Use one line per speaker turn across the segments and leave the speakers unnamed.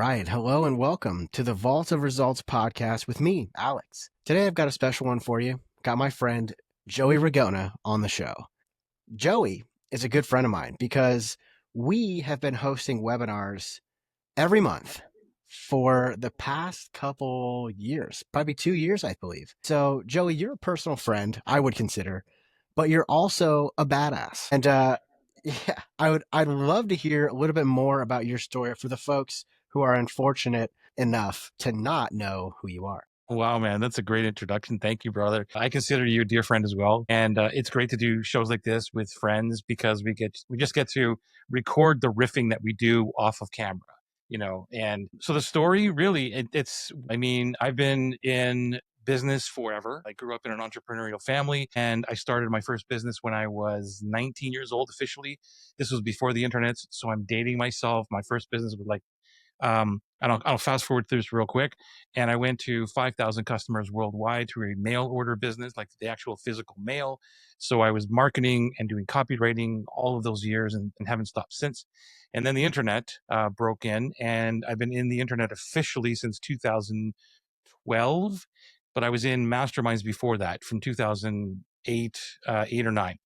right. Hello and welcome to the Vault of Results podcast with me, Alex. Today I've got a special one for you. Got my friend Joey Ragona on the show. Joey is a good friend of mine because we have been hosting webinars every month for the past couple years, probably 2 years, I believe. So, Joey, you're a personal friend, I would consider, but you're also a badass. And yeah, I'd love to hear a little bit more about your story for the folks who are unfortunate enough to not know who you are.
Wow, man, that's a great introduction. Thank you, brother. I consider you a dear friend as well, and it's great to do shows like this with friends because we just get to record the riffing that we do off of camera, And so the story really, it's. I mean, I've been in business forever. I grew up in an entrepreneurial family, and I started my first business when I was 19 years old officially. This was before the internet, so I'm dating myself. My first business was like I'll fast forward through this real quick. And I went to 5,000 customers worldwide through a mail order business, like the actual physical mail. So I was marketing and doing copywriting all of those years and haven't stopped since. And then the internet broke in, and I've been in the internet officially since 2012, but I was in masterminds before that from 2008, 8 or 9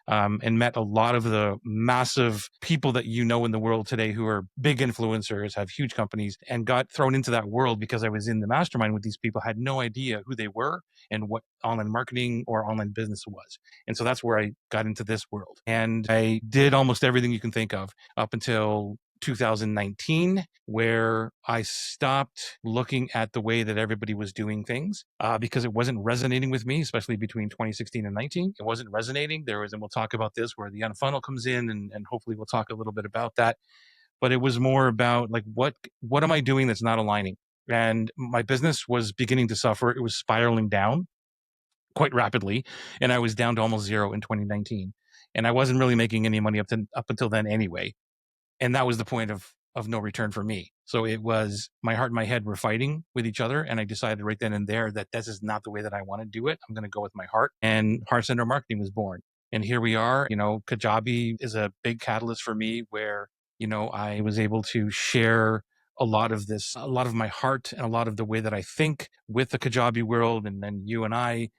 and met a lot of the massive people that you know in the world today who are big influencers, have huge companies, and got thrown into that world because I was in the mastermind with these people, had no idea who they were and what online marketing or online business was. And so that's where I got into this world. And I did almost everything you can think of up until 2019, where I stopped looking at the way that everybody was doing things because it wasn't resonating with me, especially between 2016 and 19. It wasn't resonating. And we'll talk about this, where the Unfunnel comes in, and hopefully we'll talk a little bit about that. But it was more about like, what am I doing that's not aligning? And my business was beginning to suffer. It was spiraling down quite rapidly, and I was down to almost zero in 2019. And I wasn't really making any money up until then anyway. And that was the point of no return for me. So it was my heart and my head were fighting with each other. And I decided right then and there that this is not the way that I want to do it. I'm going to go with my heart. And Heart Center Marketing was born. And here we are. Kajabi is a big catalyst for me where, I was able to share a lot of my heart and a lot of the way that I think with the Kajabi world. And then you and I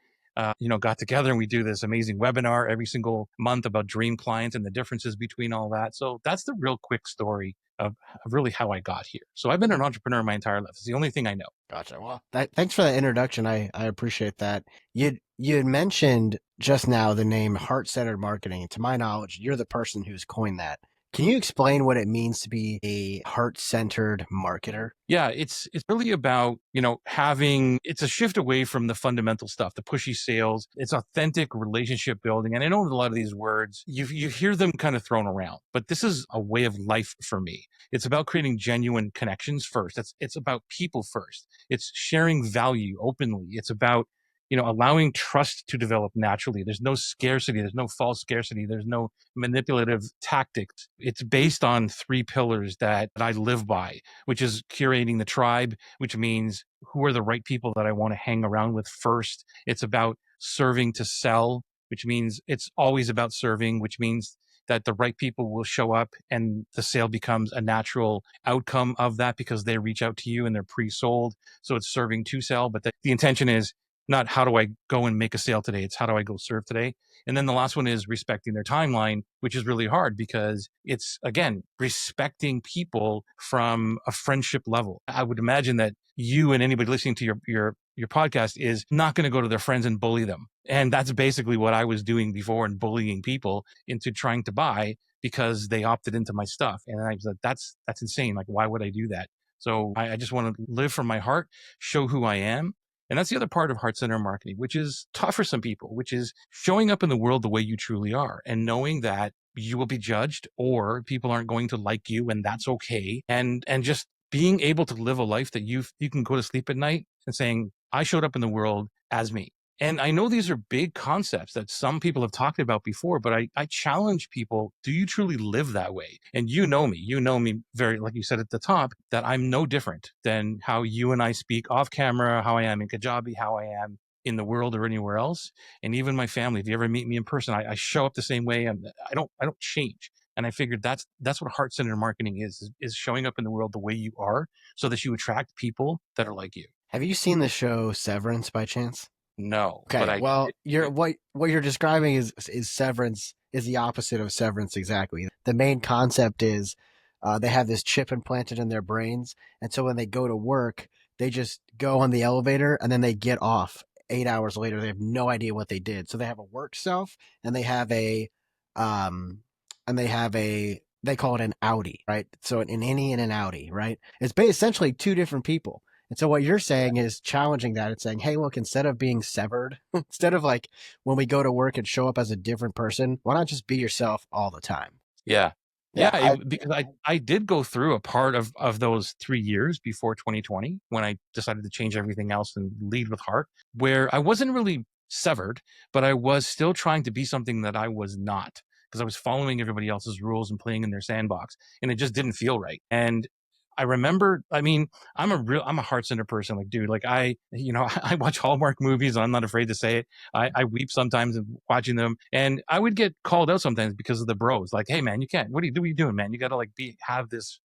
got together and we do this amazing webinar every single month about dream clients and the differences between all that. So that's the real quick story of really how I got here. So I've been an entrepreneur my entire life. It's the only thing I know.
Gotcha. Well, thanks for that introduction. I appreciate that. You had mentioned just now the name heart-centered marketing. To my knowledge, you're the person who's coined that. Can you explain what it means to be a heart-centered marketer?
Yeah, it's really about, it's a shift away from the fundamental stuff, the pushy sales. It's authentic relationship building. And I know a lot of these words, you hear them kind of thrown around, but this is a way of life for me. It's about creating genuine connections first. It's about people first. It's sharing value openly. It's about allowing trust to develop naturally. There's no scarcity. There's no false scarcity. There's no manipulative tactics. It's based on 3 pillars that I live by, which is curating the tribe, which means who are the right people that I want to hang around with first. It's about serving to sell, which means it's always about serving, which means that the right people will show up and the sale becomes a natural outcome of that because they reach out to you and they're pre-sold. So it's serving to sell, but the intention is not how do I go and make a sale today? It's how do I go serve today? And then the last one is respecting their timeline, which is really hard because it's, again, respecting people from a friendship level. I would imagine that you and anybody listening to your podcast is not going to go to their friends and bully them. And that's basically what I was doing before, and bullying people into trying to buy because they opted into my stuff. And I was like, that's insane. Like, why would I do that? So I just want to live from my heart, show who I am. And that's the other part of Heart Center Marketing, which is tough for some people, which is showing up in the world the way you truly are and knowing that you will be judged or people aren't going to like you, and that's okay. And just being able to live a life that you can go to sleep at night and saying, I showed up in the world as me. And I know these are big concepts that some people have talked about before, but I challenge people, do you truly live that way? And you know me very, like you said at the top, that I'm no different than how you and I speak off camera, how I am in Kajabi, how I am in the world or anywhere else. And even my family, if you ever meet me in person, I show up the same way. I don't change. And I figured that's what heart-centered marketing is showing up in the world the way you are so that you attract people that are like you.
Have you seen the show Severance by chance?
No, but
Okay,
I
well,
did
you're what you're describing is Severance is the opposite of Severance exactly. The main concept is they have this chip implanted in their brains, and so when they go to work, they just go on the elevator and then they get off. 8 hours later, they have no idea what they did. So they have a work self, and they have um, they call it an outie, right? So an innie and an outie, right? It's essentially two different people. And so what you're saying is challenging that. It's saying, hey, look, instead of being severed, instead of like when we go to work and show up as a different person, why not just be yourself all the time?
Yeah.
Yeah,
Yeah, because I did go through a part of those 3 years before 2020 when I decided to change everything else and lead with heart, where I wasn't really severed, but I was still trying to be something that I was not because I was following everybody else's rules and playing in their sandbox, and it just didn't feel right. And I remember, I mean, I'm a heart-centered person. Like, dude, like I watch Hallmark movies. And I'm not afraid to say it. I weep sometimes watching them, and I would get called out sometimes because of the bros. Like, hey man, you can't. What are you doing, man? You got to like have this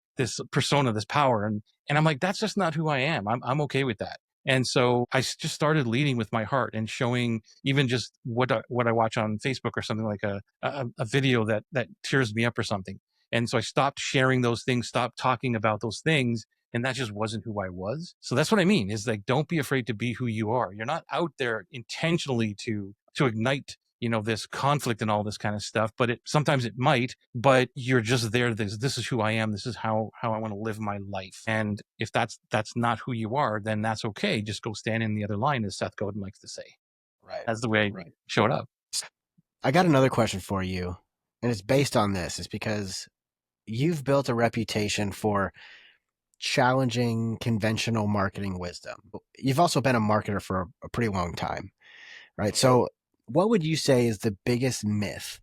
persona, this power, and I'm like, that's just not who I am. I'm okay with that. And so I just started leading with my heart and showing even just what I watch on Facebook or something like a video that tears me up or something. And so I stopped sharing those things, stopped talking about those things, and that just wasn't who I was. So that's what I mean is like, don't be afraid to be who you are. You're not out there intentionally to ignite, this conflict and all this kind of stuff, but sometimes it might, but you're just there. This is who I am. This is how I want to live my life. And if that's not who you are, then that's okay. Just go stand in the other line, as Seth Godin likes to say.
right.
That's the way I showed up.
I got another question for you, and it's based on this. It's because you've built a reputation for challenging conventional marketing wisdom. You've also been a marketer for a pretty long time, right? So, what would you say is the biggest myth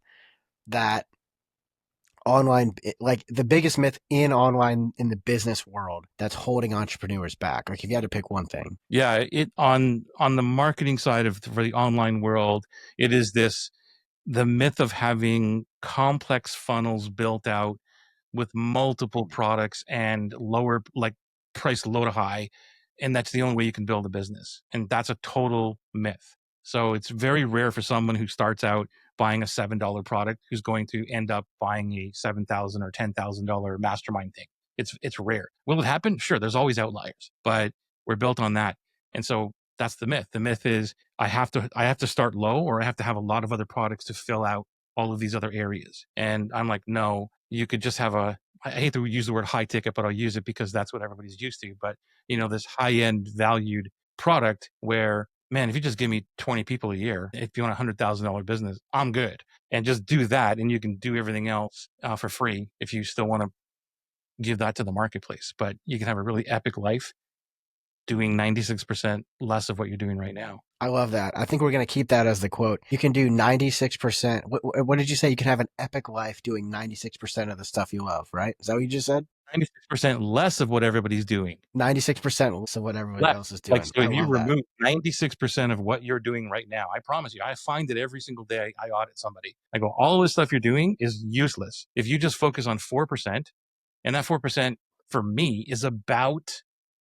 that online, like the biggest myth in online in the business world that's holding entrepreneurs back? Like, if you had to pick one thing.
Yeah, it on the marketing side for the online world, it is the myth of having complex funnels built out with multiple products and lower like price low to high, and that's the only way you can build a business, and that's a total myth. So it's very rare for someone who starts out buying a $7 product who's going to end up buying a $7,000 or $10,000 mastermind thing. It's rare. Will it happen? Sure, there's always outliers, but we're built on that. And so that's the myth. The myth is I have to start low, or I have to have a lot of other products to fill out all of these other areas. And I'm like, no, you could just have I hate to use the word high ticket, but I'll use it because that's what everybody's used to. But this high end valued product where, man, if you just give me 20 people a year, if you want $100,000 business, I'm good. And just do that. And you can do everything else for free if you still want to give that to the marketplace. But you can have a really epic life doing 96% less of what you're doing right now.
I love that. I think we're going to keep that as the quote. You can do 96%. What did you say? You can have an epic life doing 96% of the stuff you love, right? Is that what you just said?
96% less of what everybody's doing.
96% less of what everybody
Less.
else is
Like,
doing.
so
I
if you
love that.
remove 96% of what you're doing right now, I promise you, I find it every single day I audit somebody. I go, all of this stuff you're doing is useless. If you just focus on 4%, and that 4% for me is about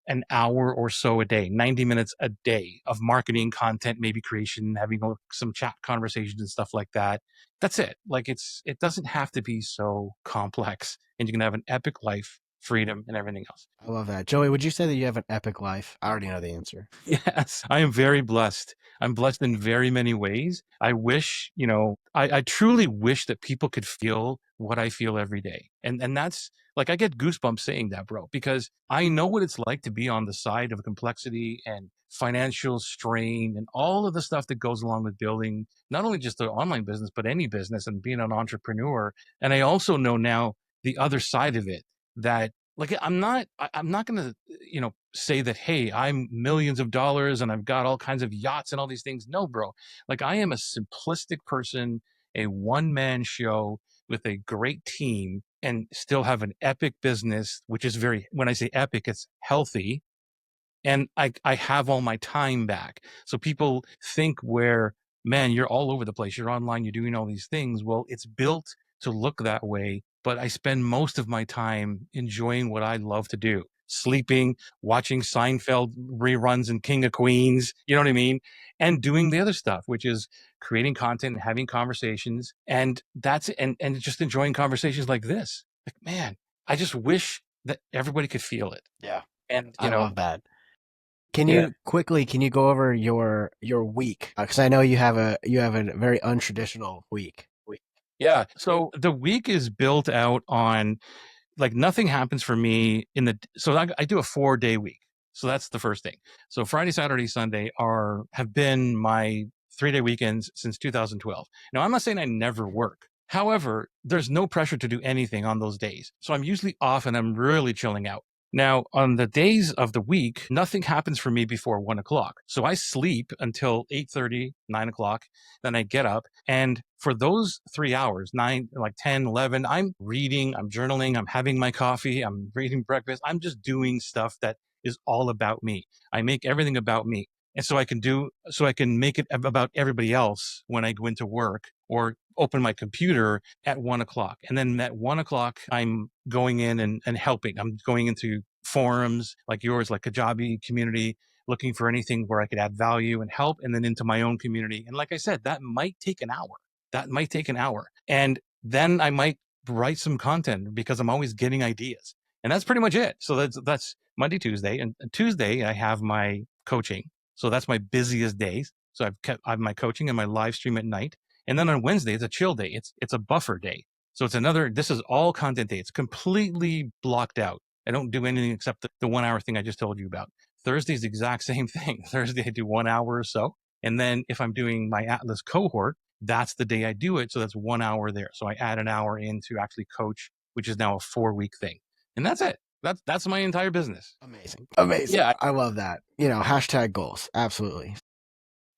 an hour or so a day, 90 minutes a day of marketing content, maybe creation, having some chat conversations and stuff like that. That's it. Like it doesn't have to be so complex, and you can have an epic life, freedom, and everything else.
I love that. Joey, would you say that you have an epic life? I already know the answer.
Yes, I am very blessed. I'm blessed in very many ways. I wish, I truly wish that people could feel what I feel every day. And that's like, I get goosebumps saying that, bro, because I know what it's like to be on the side of complexity and financial strain and all of the stuff that goes along with building not only just the online business, but any business and being an entrepreneur. And I also know now the other side of it that like I'm not going to say that, hey, I'm millions of dollars and I've got all kinds of yachts and all these things. No, bro. Like I am a simplistic person, a one-man show with a great team, and still have an epic business, which is when I say epic, it's healthy. And I have all my time back. So people think man, you're all over the place. You're online, you're doing all these things. Well, it's built to look that way, but I spend most of my time enjoying what I love to do. Sleeping, watching Seinfeld reruns and King of Queens, you know what I mean? And doing the other stuff, which is creating content and having conversations. And that's and just enjoying conversations like this. Like, man, I just wish that everybody could feel it.
Yeah.
And
I love that.
yeah.
Can you go over your week? Because I know you have a very untraditional week.
Yeah. So the week is built out on, like, nothing happens for me in the, so I do a 4-day week. So that's the first thing. So Friday, Saturday, Sunday have been my 3-day weekends since 2012. Now, I'm not saying I never work. However, there's no pressure to do anything on those days. So I'm usually off and I'm really chilling out. Now, on the days of the week, nothing happens for me before 1 o'clock. So I sleep until 8:30, 9 o'clock. Then I get up. And for those 3 hours, 9, like 10, 11, I'm reading, I'm journaling, I'm having my coffee, I'm eating breakfast. I'm just doing stuff that is all about me. I make everything about me. And so I can make it about everybody else when I go into work or open my computer at 1 o'clock. And then at 1 o'clock, I'm going in and helping. I'm going into forums like yours, like Kajabi community, looking for anything where I could add value and help, and then into my own community. And like I said, that might take an hour. That might take an hour. And then I might write some content because I'm always getting ideas. And that's pretty much it. So that's Monday, Tuesday. And Tuesday, I have my coaching. So that's my busiest days. So I have my coaching and my live stream at night. And then on Wednesday, it's a chill day. It's a buffer day. So this is all content day. It's completely blocked out. I don't do anything except the 1 hour thing I just told you about. Thursday's the exact same thing. Thursday, I do 1 hour or so. And then if I'm doing my Atlas cohort, that's the day I do it. So that's 1 hour there. So I add an hour in to actually coach, which is now a 4-week thing. And that's it. That's my entire business.
Amazing. Amazing.
Yeah.
I love that. Hashtag goals. Absolutely.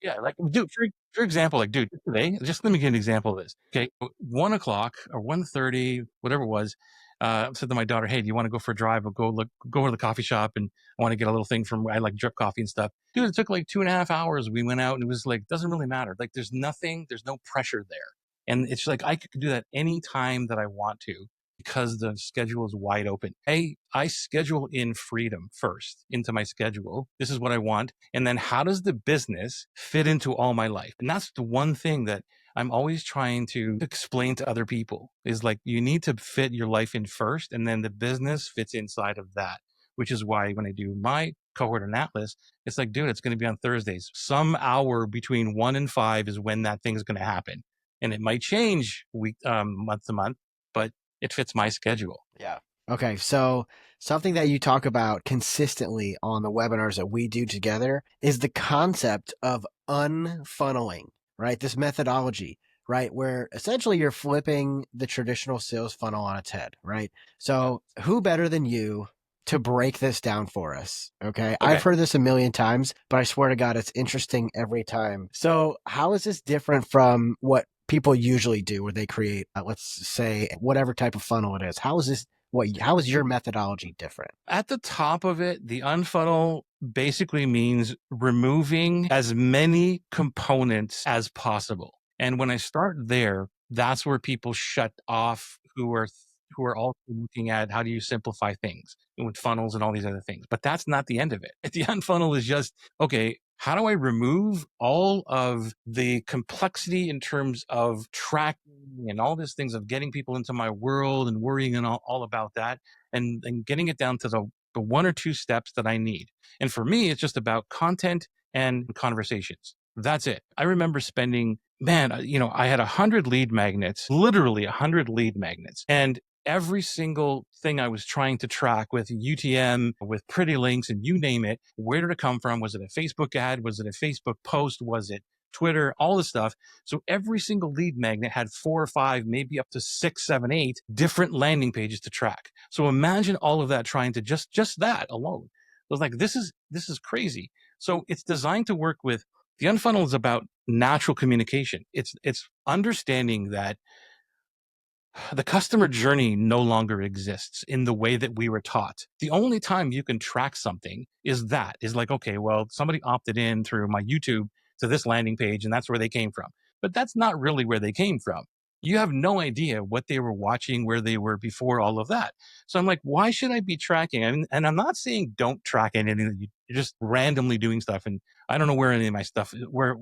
Yeah, like, dude, for example, like, dude, today, just let me give an example of this. Okay, 1 o'clock or 1:30, whatever it was. I said to my daughter, "Hey, do you want to go for a drive? Or go to the coffee shop, and I want to get a little thing I like drip coffee and stuff." Dude, it took like 2.5 hours. We went out, and it was like, doesn't really matter. Like, there's no pressure there, and it's like I could do that any time that I want to because the schedule is wide open. I schedule in freedom first into my schedule. This is what I want. And then how does the business fit into all my life? And that's the one thing that I'm always trying to explain to other people is, like, you need to fit your life in first, and then the business fits inside of that, which is why when I do my cohort and Atlas, it's like, dude, it's going to be on Thursdays. Some hour between 1 and 5 is when that thing's going to happen. And it might change month to month, but it fits my schedule.
Yeah. Okay. So something that you talk about consistently on the webinars that we do together is the concept of unfunneling, right? This methodology, right? Where essentially you're flipping the traditional sales funnel on its head, right? So who better than you to break this down for us? Okay. I've heard this a million times, but I swear to God, it's interesting every time. So how is this different from what people usually do where they create, let's say, whatever type of funnel it is? How is your methodology different?
At the top of it, the unfunnel basically means removing as many components as possible. And when I start there, that's where people shut off who are also looking at how do you simplify things with funnels and all these other things. But that's not the end of it. The unfunnel is just, okay, how do I remove all of the complexity in terms of tracking and all these things of getting people into my world and worrying and all about that, and getting it down to the 1 or 2 steps that I need. And for me, it's just about content and conversations. That's it. I remember spending, man, I had 100 lead magnets, literally 100 lead magnets. And every single thing I was trying to track with UTM, with pretty links, and you name it, where did it come from? Was it a Facebook ad? Was it a Facebook post? Was it Twitter? All this stuff. So every single lead magnet had 4 or 5, maybe up to 6, 7, 8 different landing pages to track. So imagine all of that trying to just that alone. I was like, this is crazy. So it's designed to work with, the unfunnel is about natural communication. It's understanding that the customer journey no longer exists in the way that we were taught. The only time you can track something is like, okay, well, somebody opted in through my YouTube to this landing page, and that's where they came from. But that's not really where they came from. You have no idea what they were watching, where they were before all of that. So I'm like, why should I be tracking? And I'm not saying don't track anything. You're just randomly doing stuff. And I don't know where any of my stuff, where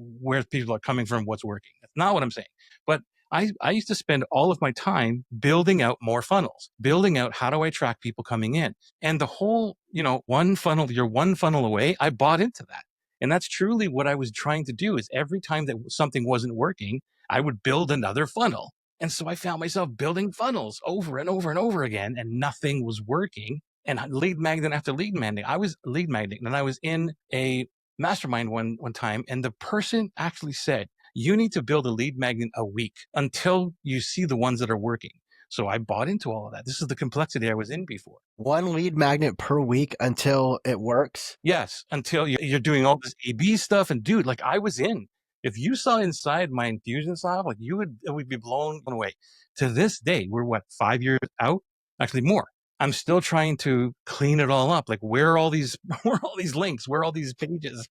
people are coming from, what's working. That's not what I'm saying. But I used to spend all of my time building out more funnels, building out how do I track people coming in. And the whole, you're one funnel away. I bought into that. And that's truly what I was trying to do is every time that something wasn't working, I would build another funnel. And so I found myself building funnels over and over and over again, and nothing was working. And lead magnet after lead magnet, I was lead magnet, and I was in a mastermind one time, and the person actually said, "You need to build a lead magnet a week until you see the ones that are working." So I bought into all of that. This is the complexity I was in before.
One lead magnet per week until it works.
Yes, until you're doing all this A/B stuff, and dude, like I was in. If you saw inside my Infusionsoft, like it would be blown away. To this day, we're what, 5 years out? Actually, more. I'm still trying to clean it all up. Like, where are all these, where are all these links? Where are all these pages?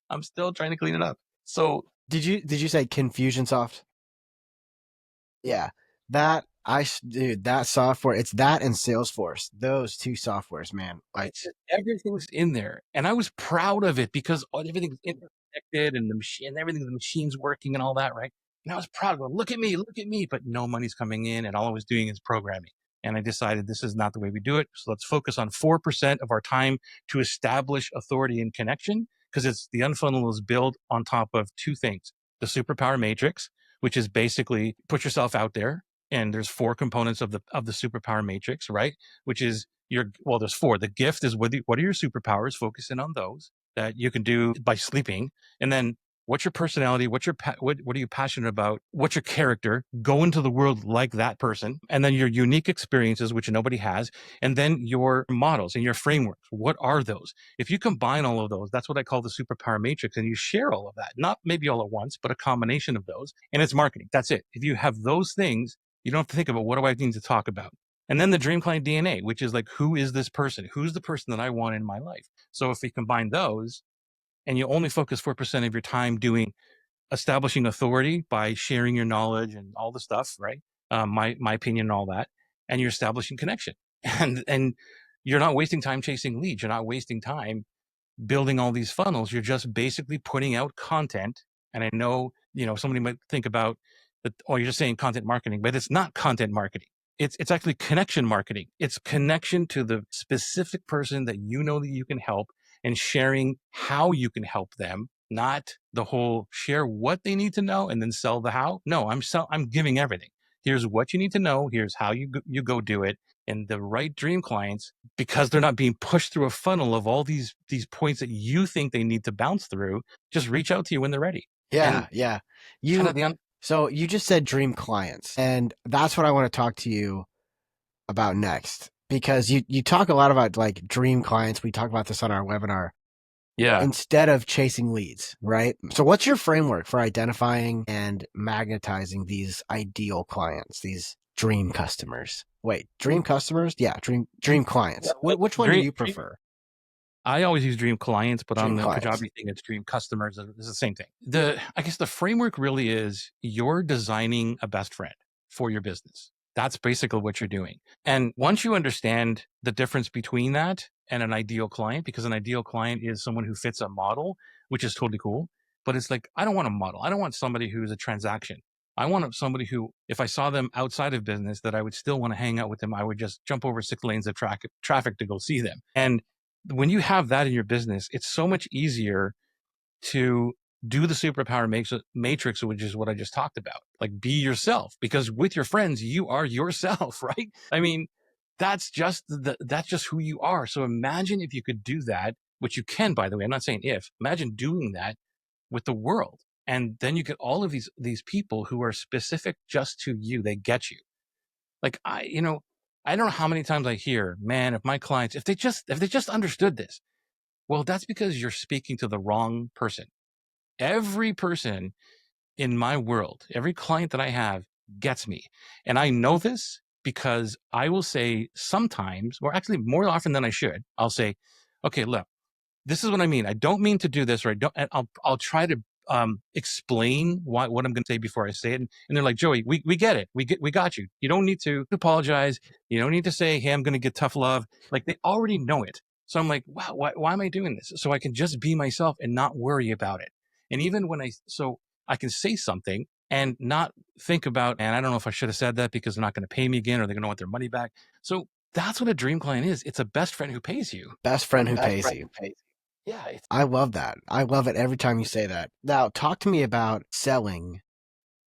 I'm still trying to clean it up. So,
Did you say Confusionsoft? Yeah, dude, that software. It's that and Salesforce. Those two softwares, man. Like,
it's just, everything's in there, and I was proud of it because everything's interconnected and the machine, everything, the machine's working and all that, right? And I was proud of it. Look at me! But no money's coming in, and all I was doing is programming. And I decided this is not the way we do it. So let's focus on 4% of our time to establish authority and connection, because it's the Unfunnel is built on top of two things: the superpower matrix, which is basically put yourself out there, and there's 4 components of the superpower matrix, right? Which is there's 4. The gift is what are your superpowers? Focus in on those that you can do by sleeping. And then what's your personality? What are you passionate about? What's your character? Go into the world like that person. And then your unique experiences, which nobody has. And then your models and your frameworks. What are those? If you combine all of those, that's what I call the superpower matrix. And you share all of that, not maybe all at once, but a combination of those. And it's marketing. That's it. If you have those things, you don't have to think about what do I need to talk about. And then the dream client DNA, which is like, who is this person? Who's the person that I want in my life? So if we combine those and you only focus 4% of your time doing establishing authority by sharing your knowledge and all the stuff, right? My opinion and all that, and you're establishing connection, and you're not wasting time chasing leads. You're not wasting time building all these funnels. You're just basically putting out content. And I know, somebody might think about that, oh, you're just saying content marketing, but it's not content marketing. It's actually connection marketing. It's connection to the specific person that you know that you can help, and sharing how you can help them, not the whole share what they need to know and then sell the how. No, I'm giving everything. Here's what you need to know. Here's how you go do it. And the right dream clients, because they're not being pushed through a funnel of all these points that you think they need to bounce through, just reach out to you when they're ready.
yeah, yeah. So you just said dream clients, and that's what I want to talk to you about next, because you talk a lot about like dream clients. We talk about this on our webinar.
Yeah.
Instead of chasing leads, right? So what's your framework for identifying and magnetizing these ideal clients, these dream customers? Wait, dream customers? Yeah, dream clients. Which one do you prefer?
I always use dream clients, but
Dream
on the
clients.
Kajabi thing, it's dream customers. It's the same thing. I guess the framework really is you're designing a best friend for your business. That's basically what you're doing. And once you understand the difference between that and an ideal client, because an ideal client is someone who fits a model, which is totally cool. But it's like, I don't want a model. I don't want somebody who's a transaction. I want somebody who, if I saw them outside of business, that I would still want to hang out with them. I would just jump over 6 lanes of traffic to go see them. And when you have that in your business, it's so much easier to do the superpower matrix, which is what I just talked about. Like, be yourself, because with your friends, you are yourself, right? I mean, that's just who you are. So imagine if you could do that, which you can, by the way. I'm not saying if. Imagine doing that with the world, and then you get all of these people who are specific just to you. They get you. Like I don't know how many times I hear, man, if my clients, if they just understood this. Well, that's because you're speaking to the wrong person. Every person in my world, every client that I have gets me. And I know this because I will say sometimes, or actually more often than I should, I'll say, okay, look, this is what I mean. I don't mean to do this, or I don't, and I'll try to explain what I'm going to say before I say it. And they're like, Joey, we get it. We got you. You don't need to apologize. You don't need to say, hey, I'm going to get tough love. Like, they already know it. So I'm like, wow, why am I doing this? So I can just be myself and not worry about it. And even when I can say something and not think about, and I don't know if I should have said that because they're not going to pay me again, or they're going to want their money back. So that's what a dream client is. It's a best friend who pays you.
Best friend who pays you.
Yeah.
I love that. I love it every time you say that. Now, talk to me about selling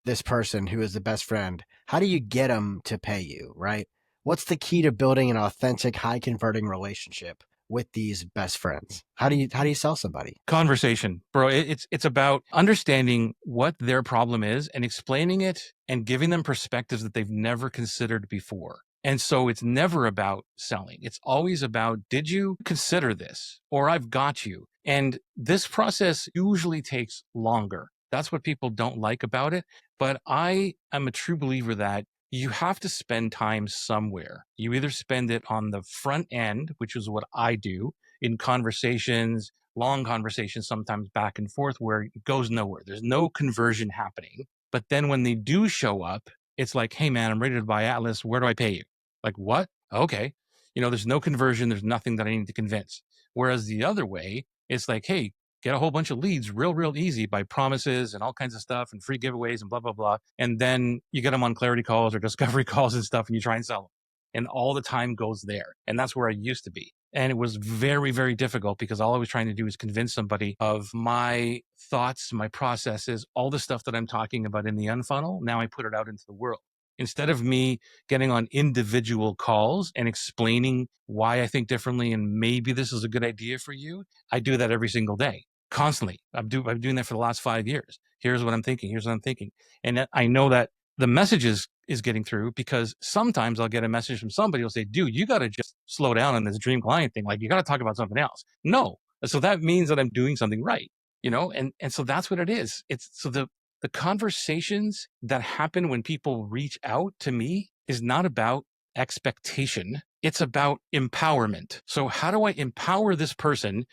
this person who is the best friend. How do you get them to pay you, right? What's the key to building an authentic, high converting relationship with these best friends? How do you sell somebody?
Conversation, bro. It's about understanding what their problem is and explaining it and giving them perspectives that they've never considered before. And so it's never about selling. It's always about, did you consider this? Or I've got you. And this process usually takes longer. That's what people don't like about it. But I am a true believer that you have to spend time somewhere. You either spend it on the front end, which is what I do in conversations, long conversations, sometimes back and forth, where it goes nowhere. There's no conversion happening. But then when they do show up, it's like, hey, man, I'm ready to buy Atlas. Where do I pay you? Like, what? Okay. There's no conversion. There's nothing that I need to convince. Whereas the other way, it's like, hey, get a whole bunch of leads real easy by promises and all kinds of stuff and free giveaways and blah, blah, blah. And then you get them on clarity calls or discovery calls and stuff, and you try and sell them. And all the time goes there. And that's where I used to be. And it was very, very difficult because all I was trying to do is convince somebody of my thoughts, my processes, all the stuff that I'm talking about in the Unfunnel. Now I put it out into the world. Instead of me getting on individual calls and explaining why I think differently and maybe this is a good idea for you, I do that every single day, constantly. I'm doing that for the last 5 years. Here's what I'm thinking. Here's what I'm thinking. And I know that the message is getting through, because sometimes I'll get a message from somebody who'll say, dude, you got to just slow down on this dream client thing. Like, you got to talk about something else. No. So that means that I'm doing something right, and so that's what it is. It's so the conversations that happen when people reach out to me is not about expectation. It's about empowerment. So how do I empower this person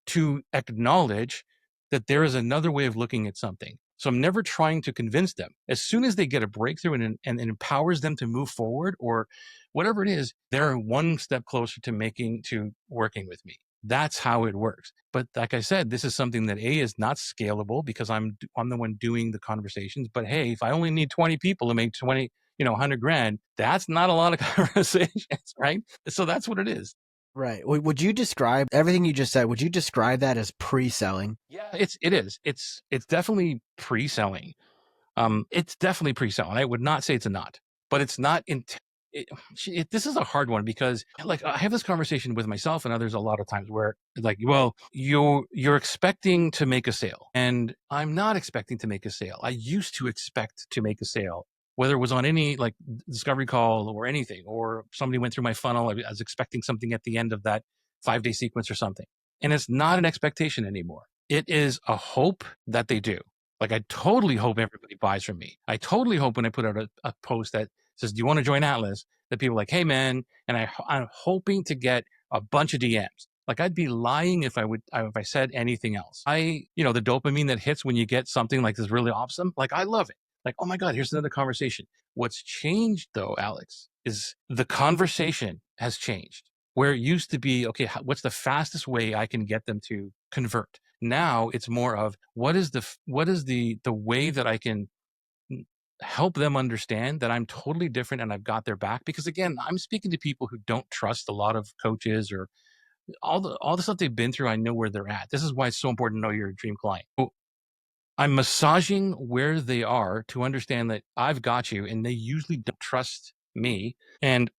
to acknowledge that there is another way of looking at something? So I'm never trying to convince them. As soon as they get a breakthrough and it empowers them to move forward, or whatever it is, they're one step closer to working with me. That's how it works. But like I said, this is something that is not scalable because I'm the one doing the conversations. But hey, if I only need 20 people to make 100 grand, that's not a lot of conversations, right? So that's what it is.
Right. Would you describe everything you just said? Would you describe that as pre-selling?
Yeah, it is. It's definitely pre-selling. It's definitely pre-selling. I would not say it's not, but it's not this is a hard one because, like, I have this conversation with myself and others a lot of times where, like, well, you're expecting to make a sale, and I'm not expecting to make a sale. I used to expect to make a sale, whether it was on any like discovery call or anything, or somebody went through my funnel. I was expecting something at the end of that 5-day sequence or something. And it's not an expectation anymore. It is a hope that they do. Like, I totally hope everybody buys from me. I totally hope when I put out a post that says, do you want to join Atlas? That people are like, hey, man. And I'm hoping to get a bunch of DMs. Like, I'd be lying if I said anything else. The dopamine that hits when you get something like this really awesome, like, I love it. Like, oh my God, here's another conversation. What's changed though, Alex, is the conversation has changed. Where it used to be, okay, what's the fastest way I can get them to convert? Now it's more of what is the way that I can help them understand that I'm totally different and I've got their back. Because again, I'm speaking to people who don't trust a lot of coaches or all the stuff they've been through. I know where they're at. This is why it's so important to know your dream client. I'm massaging where they are to understand that I've got you, and they usually don't trust me. And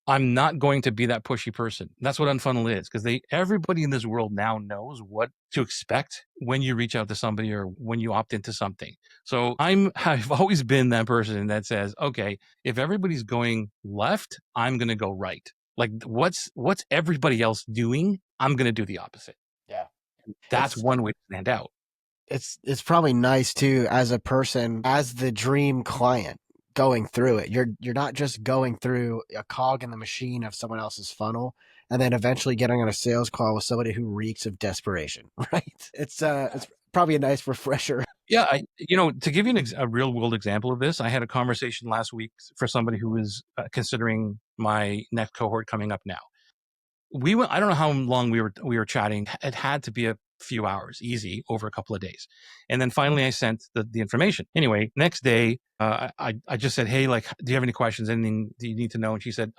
I'm not going to be that pushy person. That's what Unfunnel is, because everybody in this world now knows what to expect when you reach out to somebody or when you opt into something. So I've always been that person that says, okay, if everybody's going left, I'm going to go right. Like, what's everybody else doing? I'm going to do the opposite.
Yeah.
That's one way to stand out.
It's probably nice too, as a person, as the dream client going through it. You're not just going through a cog in the machine of someone else's funnel and then eventually getting on a sales call with somebody who reeks of desperation, right? It's probably a nice refresher.
Yeah, to give you a real world example of this, I had a conversation last week for somebody who was considering my next cohort coming up now. We went, I don't know how long we were chatting. It had to be a few hours, easy, over a couple of days. And then finally I sent the information. Anyway, next day, I just said, hey, like, do you have any questions? Anything do you need to know? And she said,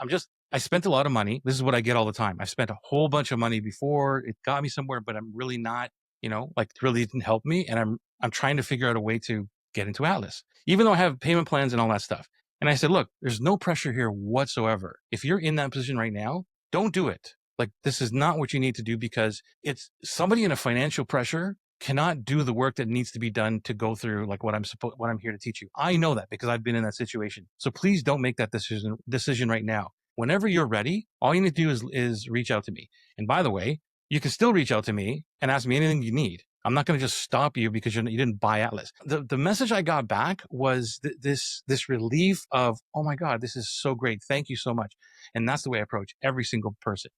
I spent a lot of money. This is what I get all the time. I've spent a whole bunch of money before. It got me somewhere, but I'm really not, like, it really didn't help me. And I'm trying to figure out a way to get into Atlas, even though I have payment plans and all that stuff. And I said, look, there's no pressure here whatsoever. If you're in that position right now, don't do it. Like, this is not what you need to do, because it's somebody in a financial pressure cannot do the work that needs to be done to go through like what I'm here to teach you. I know that because I've been in that situation. So please don't make that decision right now. Whenever you're ready, all you need to do is reach out to me. And by the way, you can still reach out to me and ask me anything you need. I'm not going to just stop you because you didn't buy Atlas. The message I got back was this relief of, oh my God, this is so great. Thank you so much. And that's the way I approach every single person,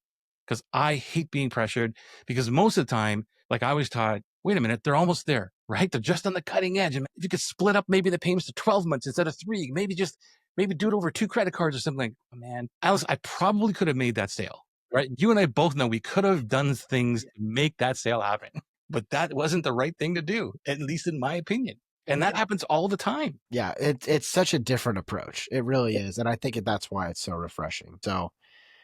because I hate being pressured, because most of the time, like, I was taught, wait a minute, they're almost there, right? They're just on the cutting edge. And if you could split up maybe the payments to 12 months instead of 3, maybe do it over 2 credit cards or something. Like, oh, man, Alice, I probably could have made that sale, right? You and I both know we could have done things to make that sale happen, but that wasn't the right thing to do, at least in my opinion. And that happens all the time.
Yeah, it's such a different approach. It really is. And I think that's why it's so refreshing. So,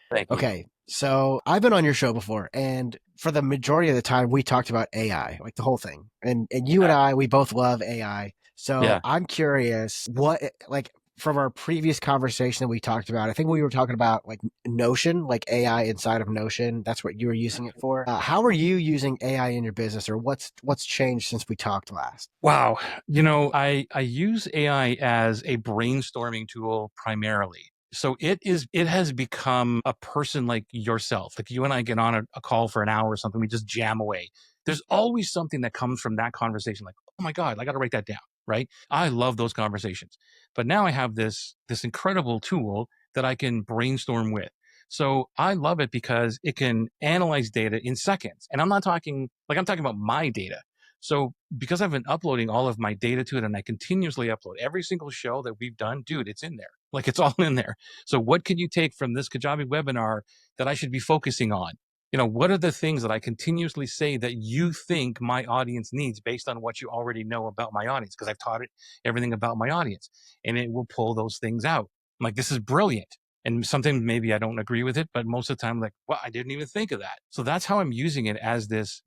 Thank you.
okay. So I've been on your show before, and for the majority of the time, we talked about AI, like the whole thing. And you and I, we both love AI. So
Yeah.
I'm curious, what, like, from our previous conversation that we talked about, I think we were talking about like Notion, like AI inside of Notion. That's what you were using it for. How are you using AI in your business, or what's changed since we talked last?
Wow. I use AI as a brainstorming tool primarily. So it has become a person like yourself. Like, you and I get on a call for an hour or something, we just jam away. There's always something that comes from that conversation. Like, oh my God, I got to write that down. Right. I love those conversations. But now I have this incredible tool that I can brainstorm with. So I love it because it can analyze data in seconds. And I'm talking about my data. So because I've been uploading all of my data to it, and I continuously upload every single show that we've done, dude, it's in there. Like, it's all in there. So what can you take from this Kajabi webinar that I should be focusing on? What are the things that I continuously say that you think my audience needs based on what you already know about my audience? Because I've taught it everything about my audience, and it will pull those things out. I'm like, this is brilliant. And sometimes maybe I don't agree with it, but most of the time, I'm like, well, I didn't even think of that. So that's how I'm using it, as this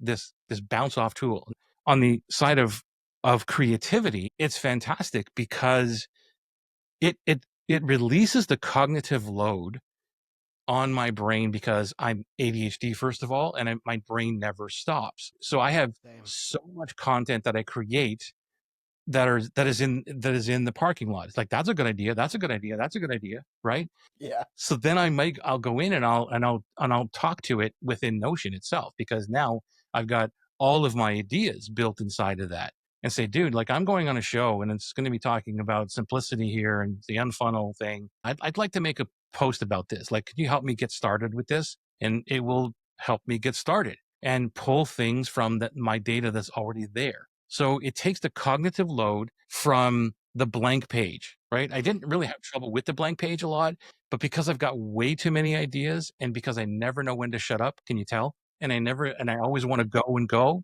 bounce off tool. On the side of creativity, it's fantastic because it releases the cognitive load on my brain, because I'm ADHD, first of all, and my brain never stops. So I have so much content that I create that is in the parking lot. It's like, that's a good idea. That's a good idea. That's a good idea. Right.
Yeah.
So then I'll go in and I'll talk to it within Notion itself, because now I've got all of my ideas built inside of that, and say, dude, like, I'm going on a show and it's going to be talking about simplicity here and the Unfunnel thing. I'd like to make a post about this. Like, can you help me get started with this? And it will help me get started and pull things from my data that's already there. So it takes the cognitive load from the blank page, right? I didn't really have trouble with the blank page a lot, but because I've got way too many ideas, and because I never know when to shut up, can you tell? And I always want to go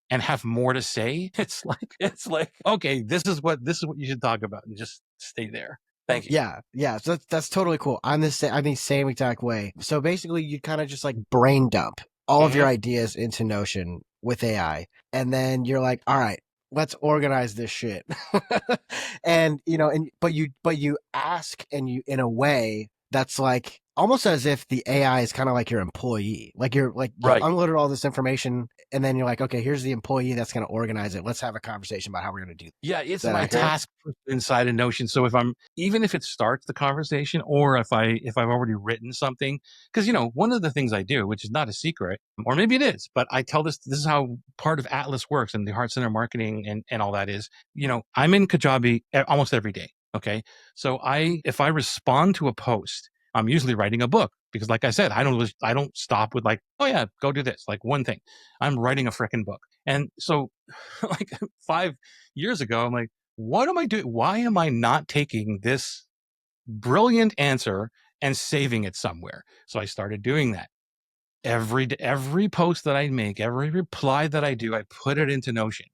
and have more to say. It's like, okay, this is what you should talk about, and just stay there. Thank you.
Yeah. So that's totally cool. I'm the same exact way. So basically, you kind of just like brain dump all of your ideas into Notion with AI, and then you're like, all right, let's organize this shit. And but you ask, and you, in a way that's like almost as if the AI is kind of like your employee. Like, you've
Right.
unloaded all this information, and then you're like, okay, here's the employee that's going to organize it. Let's have a conversation about how we're going to do this.
Yeah, it's
that
my
accurate?
task inside of Notion. So even if it starts the conversation, or if I've already written something, because one of the things I do, which is not a secret, or maybe it is, but I tell this is how part of Atlas works, and the Heart Center marketing and all that is, I'm in Kajabi almost every day. Okay. So if I respond to a post, I'm usually writing a book. because like I said, I don't stop with like, oh yeah, go do this, like one thing. I'm writing a freaking book. And so like 5 years ago, I'm like, what am I doing? Why am I not taking this brilliant answer and saving it somewhere? So I started doing that. Every post that I make, every reply that I do, I put it into Notion.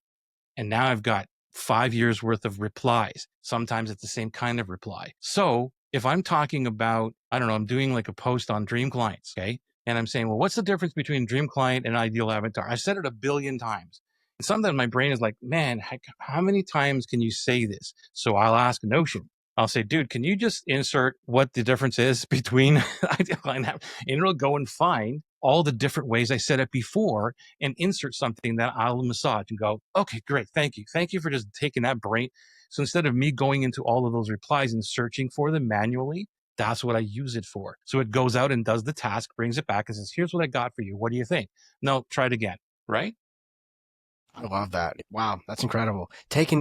And now I've got 5 years worth of replies. Sometimes it's the same kind of reply. So if I'm talking about, I don't know, I'm doing like a post on dream clients, okay? And I'm saying, well, what's the difference between dream client and ideal avatar? I've said it a billion times. And sometimes my brain is like, man, how many times can you say this? So I'll ask Notion. I'll say, dude, can you just insert what the difference is between ideal client? And it'll go and find all the different ways I said it before and insert something that I'll massage and go, okay, great. Thank you. Thank you for just taking that brain. So instead of me going into all of those replies and searching for them manually, that's what I use it for. So it goes out and does the task, brings it back and says, here's what I got for you. What do you think? No, try it again. Right?
I love that. Wow, that's incredible.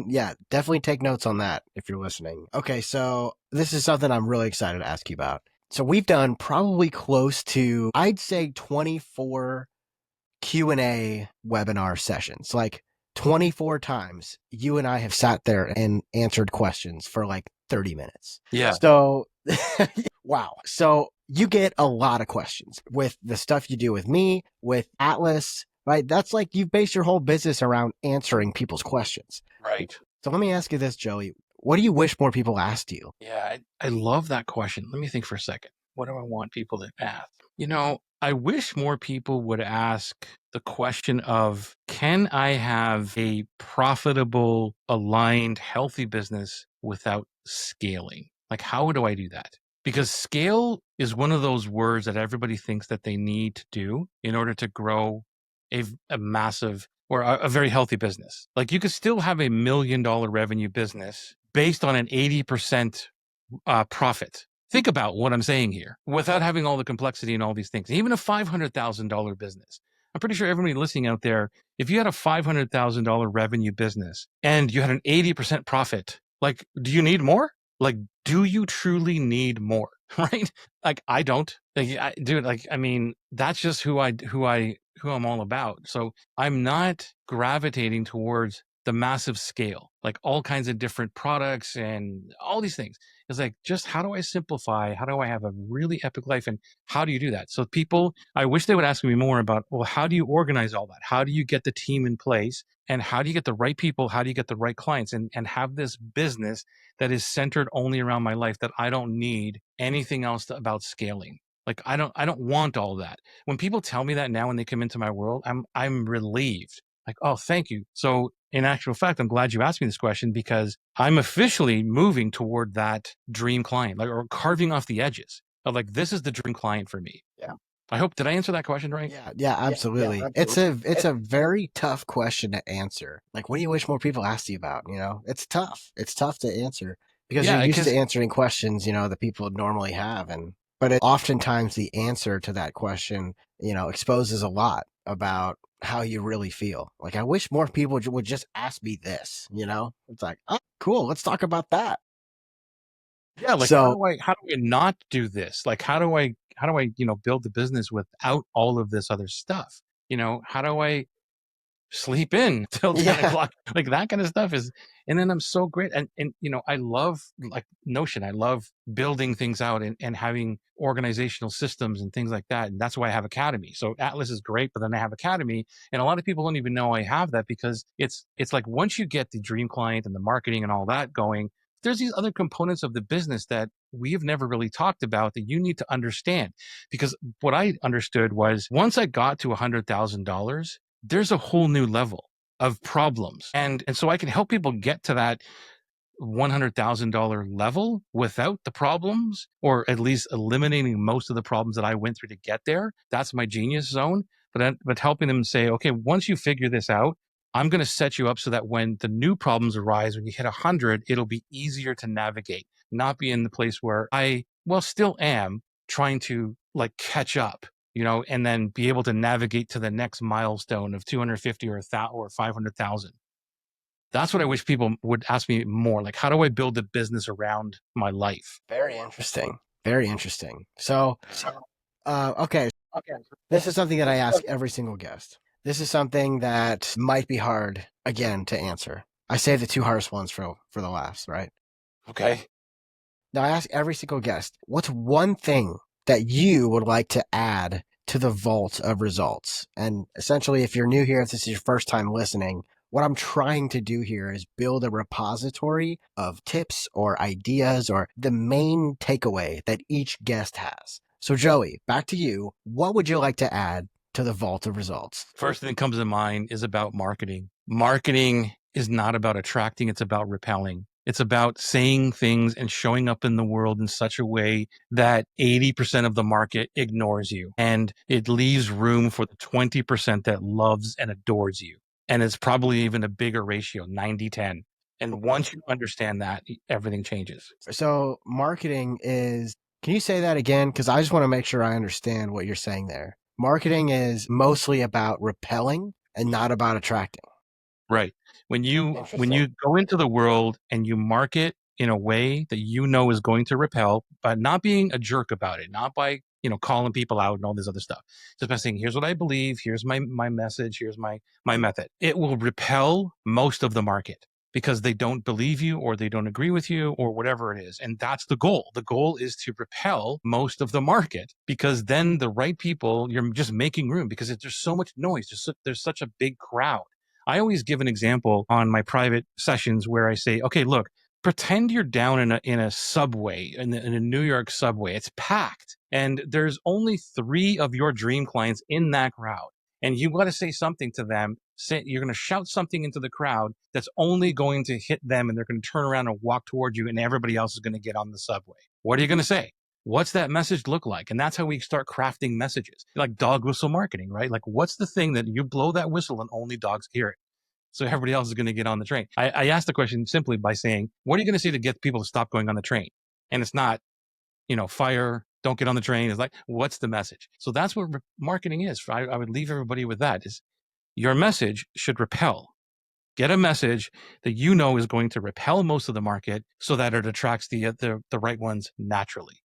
Yeah, definitely take notes on that if you're listening. Okay, so this is something I'm really excited to ask you about. So we've done probably close to, I'd say 24 Q&A webinar sessions. Like 24 times you and I have sat there and answered questions for like 30 minutes.
Yeah.
So, wow. So you get a lot of questions with the stuff you do with me, with Atlas, right? That's like you base your whole business around answering people's questions.
Right.
So let me ask you this, Joey. What do you wish more people asked you?
Yeah, I love that question. Let me think for a second. What do I want people to ask? You know, I wish more people would ask the question of, can I have a profitable, aligned, healthy business without scaling? Like, how do I do that? Because scale is one of those words that everybody thinks that they need to do in order to grow a massive or a very healthy business. Like you could still have a $1 million revenue business based on an 80% profit. Think about what I'm saying here without having all the complexity and all these things. Even a $500,000 business. I'm pretty sure everybody listening out there, if you had a $500,000 revenue business and you had an 80% profit, like, do you need more? Like, do you truly need more? Right? Like, I don't. Like, dude, like, I mean, that's just who I'm all about. So I'm not gravitating towards the massive scale, like all kinds of different products and all these things. It's like, just how do I simplify? How do I have a really epic life? And how do you do that? So people, I wish they would ask me more about, well, how do you organize all that? How do you get the team in place? And how do you get the right people? How do you get the right clients and have this business that is centered only around my life, that I don't need anything else about scaling? Like, I don't want all that. When people tell me that now when they come into my world, I'm relieved. Like, oh, thank you. So in actual fact, I'm glad you asked me this question because I'm officially moving toward that dream client, like, or carving off the edges of like, this is the dream client for me.
Yeah.
I hope, did I answer that question right?
Yeah, absolutely.
Yeah,
It's a very tough question to answer. Like, what do you wish more people asked you about? It's tough. It's tough to answer because you're used to answering questions, that people normally have. But oftentimes the answer to that question, exposes a lot about how you really feel. Like, I wish more people would just ask me this, It's like, oh, cool. Let's talk about that.
Yeah. Like,
So,
how do I not do this? Like, how do I, build the business without all of this other stuff? How do I sleep in till 10
yeah.
o'clock? Like that kind of stuff is, and then I'm so great. And I love like Notion. I love building things out and having organizational systems and things like that. And that's why I have Academy. So Atlas is great, but then I have Academy. And a lot of people don't even know I have that because it's like once you get the dream client and the marketing and all that going, there's these other components of the business that we have never really talked about that you need to understand. Because what I understood was once I got to $100,000, there's a whole new level of problems. And so I can help people get to that $100,000 level without the problems, or at least eliminating most of the problems that I went through to get there. That's my genius zone. But helping them say, okay, once you figure this out, I'm going to set you up so that when the new problems arise, when you hit 100, it'll be easier to navigate, not be in the place where still am trying to like catch up, and then be able to navigate to the next milestone of 250 or 500,000. That's what I wish people would ask me more. Like, how do I build a business around my life?
Very interesting. Very interesting. So Okay. This is something that I ask every single guest. This is something that might be hard, again, to answer. I save the two hardest ones for the last, right?
Okay.
Now, I ask every single guest, what's one thing that you would like to add to the vault of results? And essentially, if you're new here, if this is your first time listening, what I'm trying to do here is build a repository of tips or ideas or the main takeaway that each guest has. So, Joey, back to you. What would you like to add to the vault of results?
First thing that comes to mind is about marketing. Marketing is not about attracting, it's about repelling. It's about saying things and showing up in the world in such a way that 80% of the market ignores you. And it leaves room for the 20% that loves and adores you. And it's probably even a bigger ratio, 90-10. And once you understand that, everything changes.
So, marketing is, can you say that again? Because I just want to make sure I understand what you're saying there. Marketing is mostly about repelling and not about attracting.
Right. When you go into the world and you market in a way that you know is going to repel, but not being a jerk about it, not by, calling people out and all this other stuff. Just by saying, here's what I believe, here's my message, here's my method. It will repel most of the market because they don't believe you or they don't agree with you or whatever it is. And that's the goal. The goal is to repel most of the market because then the right people, you're just making room because there's so much noise. There's such a big crowd. I always give an example on my private sessions where I say, okay, look, pretend you're down in a subway, in a New York subway. It's packed and there's only 3 of your dream clients in that crowd. And you got to say something to them. You're going to shout something into the crowd that's only going to hit them and they're going to turn around and walk towards you and everybody else is going to get on the subway. What are you going to say? What's that message look like? And that's how we start crafting messages, like dog whistle marketing, right? Like what's the thing that you blow that whistle and only dogs hear it? So everybody else is going to get on the train. I asked the question simply by saying, what are you going to say to get people to stop going on the train? And it's not, fire, don't get on the train. It's like, what's the message? So that's what marketing is. I would leave everybody with that is your message should repel. Get a message that you know is going to repel most of the market so that it attracts the right ones naturally.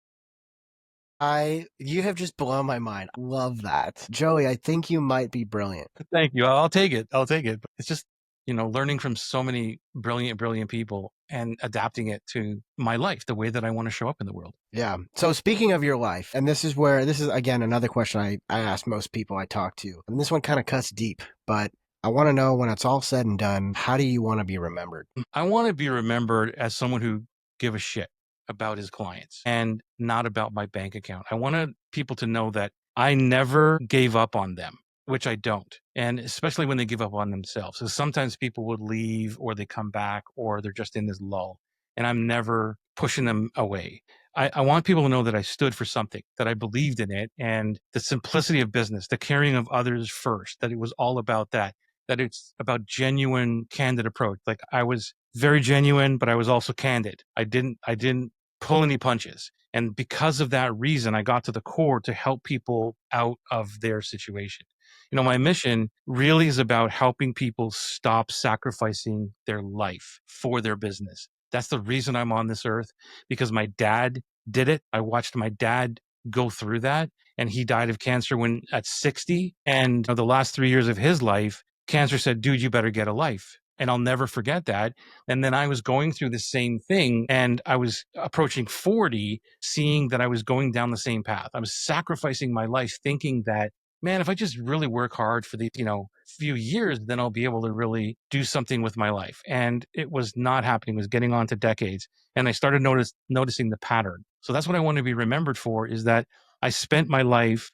You have just blown my mind. I love that. Joey, I think you might be brilliant.
Thank you. I'll take it. I'll take it. But it's just, learning from so many brilliant people and adapting it to my life, the way that I want to show up in the world.
Yeah. So speaking of your life, and this is again another question I ask most people I talk to. And this one kind of cuts deep, but I want to know when it's all said and done, how do you want to be remembered?
I want to be remembered as someone who give a shit about his clients and not about my bank account. I want people to know that I never gave up on them, which I don't. And especially when they give up on themselves. So sometimes people would leave or they come back or they're just in this lull and I'm never pushing them away. I want people to know that I stood for something, that I believed in it and the simplicity of business, the caring of others first, that it was all about that it's about genuine, candid approach. Like I was very genuine, but I was also candid. I didn't pull any punches. And because of that reason, I got to the core to help people out of their situation. My mission really is about helping people stop sacrificing their life for their business. That's the reason I'm on this earth, because my dad did it. I watched my dad go through that and he died of cancer when at 60. And the last 3 years of his life, cancer said, dude, you better get a life. And I'll never forget that. And then I was going through the same thing and I was approaching 40, seeing that I was going down the same path. I was sacrificing my life thinking that, man, if I just really work hard for the, few years, then I'll be able to really do something with my life. And it was not happening. It was getting on to decades. And I started noticing the pattern. So that's what I want to be remembered for, is that I spent my life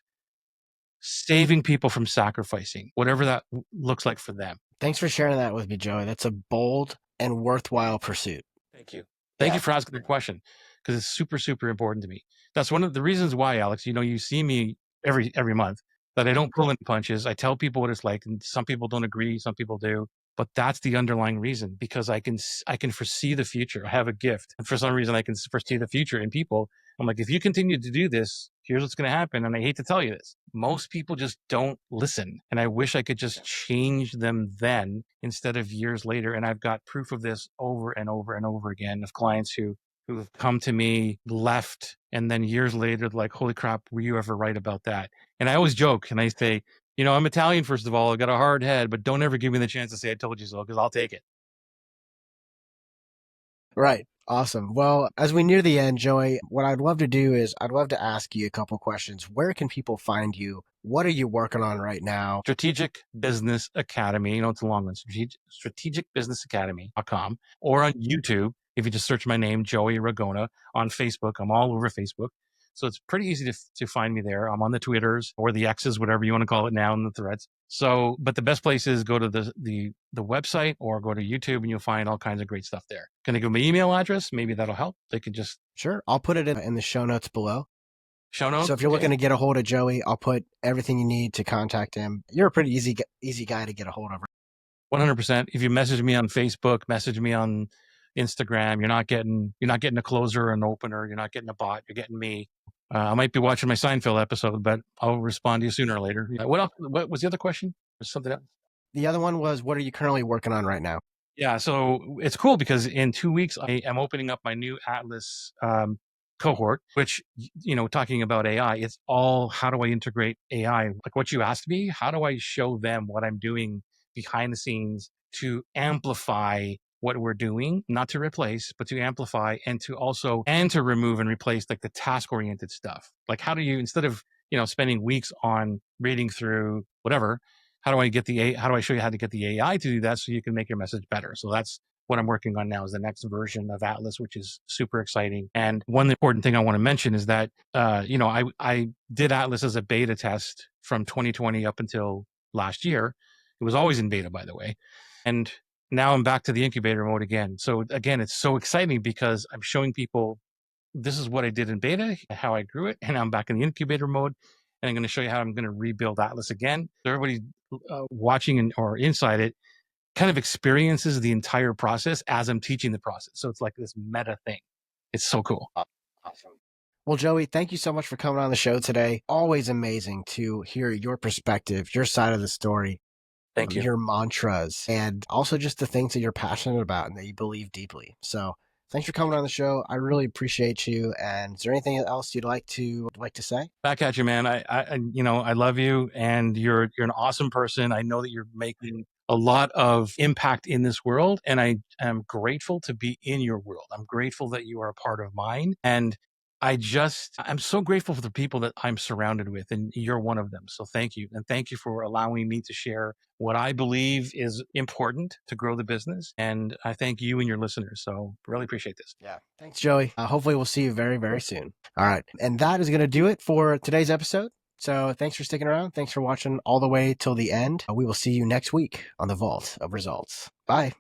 saving people from sacrificing, whatever that looks like for them.
Thanks for sharing that with me, Joey. That's a bold and worthwhile pursuit.
Thank you. Thank you for asking the question, because it's super, super important to me. That's one of the reasons why, Alex, you see me every month, that I don't pull any punches. I tell people what it's like, and some people don't agree, some people do. But that's the underlying reason, because I can foresee the future. I have a gift. And for some reason, I can foresee the future in people. I'm like, if you continue to do this, here's what's going to happen. And I hate to tell you this. Most people just don't listen. And I wish I could just change them then instead of years later. And I've got proof of this over and over and over again of clients who who have come to me, left, and then years later, like, holy crap, were you ever right about that? And I always joke and I say, I'm Italian, first of all, I got a hard head, but don't ever give me the chance to say I told you so, because I'll take it.
Right. Awesome. Well, as we near the end, Joey, what I'd love to do is I'd love to ask you a couple questions. Where can people find you? What are you working on right now?
Strategic Business Academy, it's a long one, strategicbusinessacademy.com, or on YouTube. If you just search my name, Joey Ragona, on Facebook, I'm all over Facebook. So it's pretty easy to find me there. I'm on the Twitters or the X's, whatever you want to call it now, in the threads. So, but the best place is go to the website or go to YouTube, and you'll find all kinds of great stuff there. Can I give my email address? Maybe that'll help. They can just
Sure. I'll put it in the show notes below.
show notes.
So if you're looking to get a hold of Joey, I'll put everything you need to contact him. You're a pretty easy guy to get a hold of.
100%. If you message me on Facebook, message me on Instagram, you're not getting a closer or an opener. You're not getting a bot. You're getting me. I might be watching my Seinfeld episode, but I'll respond to you sooner or later. What else? What was the other question? Was something else?
The other one was, what are you currently working on right now?
Yeah, so it's cool because in 2 weeks I am opening up my new Atlas cohort, which, talking about AI, it's all, how do I integrate AI? Like what you asked me, how do I show them what I'm doing behind the scenes to amplify what we're doing, not to replace, but to amplify, and to remove and replace like the task oriented stuff. Like, how do you, instead of, spending weeks on reading through whatever, how do I show you how to get the AI to do that so you can make your message better? So that's what I'm working on now, is the next version of Atlas, which is super exciting. And one important thing I want to mention is that, I did Atlas as a beta test from 2020 up until last year. It was always in beta, by the way. And now I'm back to the incubator mode again. So again, it's so exciting because I'm showing people, this is what I did in beta, how I grew it, and I'm back in the incubator mode. And I'm going to show you how I'm going to rebuild Atlas again. So everybody watching or inside it kind of experiences the entire process as I'm teaching the process. So it's like this meta thing. It's so cool.
Awesome. Well, Joey, thank you so much for coming on the show today. Always amazing to hear your perspective, your side of the story.
Thank you.
Your mantras, and also just the things that you're passionate about and that you believe deeply. So thanks for coming on the show. I really appreciate you. And is there anything else you'd like to say?
Back at you, man. I love you, and you're an awesome person. I know that you're making a lot of impact in this world, and I am grateful to be in your world. I'm grateful that you are a part of mine, and I'm so grateful for the people that I'm surrounded with, and you're one of them. So thank you. And thank you for allowing me to share what I believe is important to grow the business. And I thank you and your listeners. So really appreciate this.
Yeah. Thanks, Joey. Hopefully we'll see you very, very soon. All right. And that is going to do it for today's episode. So thanks for sticking around. Thanks for watching all the way till the end. We will see you next week on the Vault of Results. Bye.